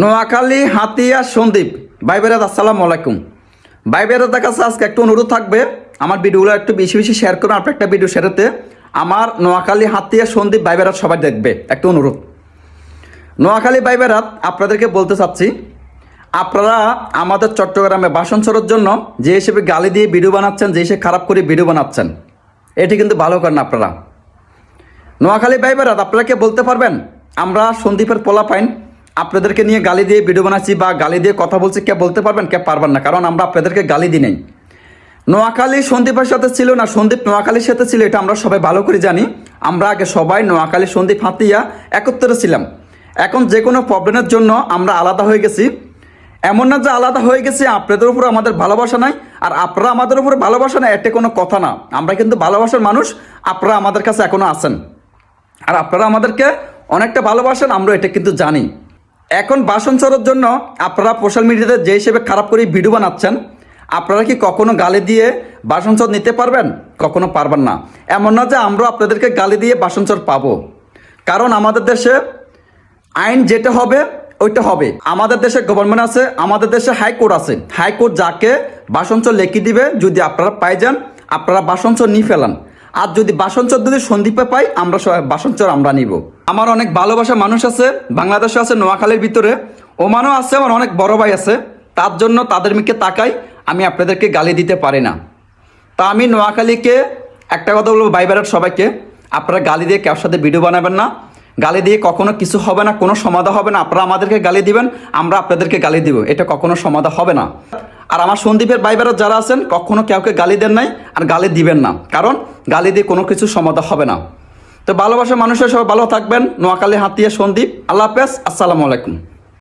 নোয়াখালী হাতিয়া সন্দ্বীপ ভাই বেরাদ আসসালামু আলাইকুম। ভাই বেরাদের কাছে আজকে একটু অনুরোধ থাকবে, আমার ভিডিওগুলো একটু বেশি বেশি শেয়ার করুন। আপনার একটা ভিডিও শেয়ারতে আমার নোয়াখালী হাতিয়া সন্দ্বীপ ভাই বেরাদ সবাই দেখবে, একটু অনুরোধ। নোয়াখালী ভাই বেরাদ আপনাদেরকে বলতে চাচ্ছি, আপনারা আমাদের চট্টগ্রামে বাসন চোরের জন্য যে হিসেবে গালি দিয়ে ভিডিও বানাচ্ছেন, যে হিসেবে খারাপ করে ভিডিও বানাচ্ছেন, এটি কিন্তু ভালো করেন আপনারা। নোয়াখালী ভাই বেরাদ আপনারা কে বলতে পারবেন আমরা সন্দ্বীপের পোলা পাইন আপনাদেরকে নিয়ে গালি দিয়ে ভিডিও বানাচ্ছি বা গালি দিয়ে কথা বলছি? কে বলতে পারবেন? কে পারবেন না, কারণ আমরা আপনাদেরকে গালি দিই নাই। নোয়াখালী সন্দ্বীপের সাথে ছিল না, সন্দ্বীপ নোয়াখালীর সাথে ছিল, এটা আমরা সবাই ভালো করে জানি। আমরা আগে সবাই নোয়াখালী সন্দ্বীপ হাতিয়া একত্রে ছিলাম। এখন যে কোনো প্রবলেমের জন্য আমরা আলাদা হয়ে গেছি। এমন না যে আলাদা হয়ে গেছি আপনাদের উপর আমাদের ভালোবাসা নাই আর আপনারা আমাদের উপর ভালোবাসা নাই, এটা কোনো কথা না। আমরা কিন্তু ভালোবাসার মানুষ, আপনারা আমাদের কাছে এখনো আছেন আর আপনারা আমাদেরকে অনেকটা ভালোবাসেন, আমরা এটা কিন্তু জানি। এখন বাসন চোরের জন্য আপনারা সোশ্যাল মিডিয়াতে যে হিসেবে খারাপ করে ভিডিও বানাচ্ছেন, আপনারা কি কখনো গালি দিয়ে বাসন চোর নিতে পারবেন? কখনো পারবেন না। এমন না যে আমরা আপনাদেরকে গালি দিয়ে বাসন চোর পাবো, কারণ আমাদের দেশে আইন যেটা হবে ওইটা হবে। আমাদের দেশে গভর্নমেন্ট আছে, আমাদের দেশে হাইকোর্ট আছে। হাইকোর্ট যাকে বাসন চোর লিখে দিবে, যদি আপনারা পাই যান আপনারা বাসন চোর নিয়ে ফেলান। আর যদি বাসন চোর যদি সন্দ্বীপে পাই, আমরা বাসন চোর আমরা নিব। আমার অনেক ভালোবাসা মানুষ আছে, বাংলাদেশে আছে, নোয়াখালীর ভিতরে ওমানও আছে, আমার অনেক বড় ভাই আছে। তার জন্য তাদের মুখে তাকাই, আমি আপনাদেরকে গালি দিতে পারি না। তা আমি নোয়াখালীকে একটা কথা বলবো, ভাই বেরার সবাইকে, আপনারা গালি দিয়ে কারোর সাথে ভিডিও বানাবেন না। গালি দিয়ে কখনো কিছু হবে না, কোনো সমাধান হবে না। আপনারা আমাদেরকে গালি দিবেন, আমরা আপনাদেরকে গালি দিব, এটা কখনো সমাধান হবে না। আর আমার সন্দ্বীপের ভাই বেরার যারা আছেন, কখনো কাউকে গালি দেন নাই আর গালি দিবেন না, কারণ গালি দিয়ে কোনো কিছু সমাধান হবে না। তো ভালোবাসা মানুষের সবাই ভালো থাকবেন। নোয়াখালী হাতিয়া সন্দ্বীপ, আল্লাহ হাফেজ, আসসালামু আলাইকুম।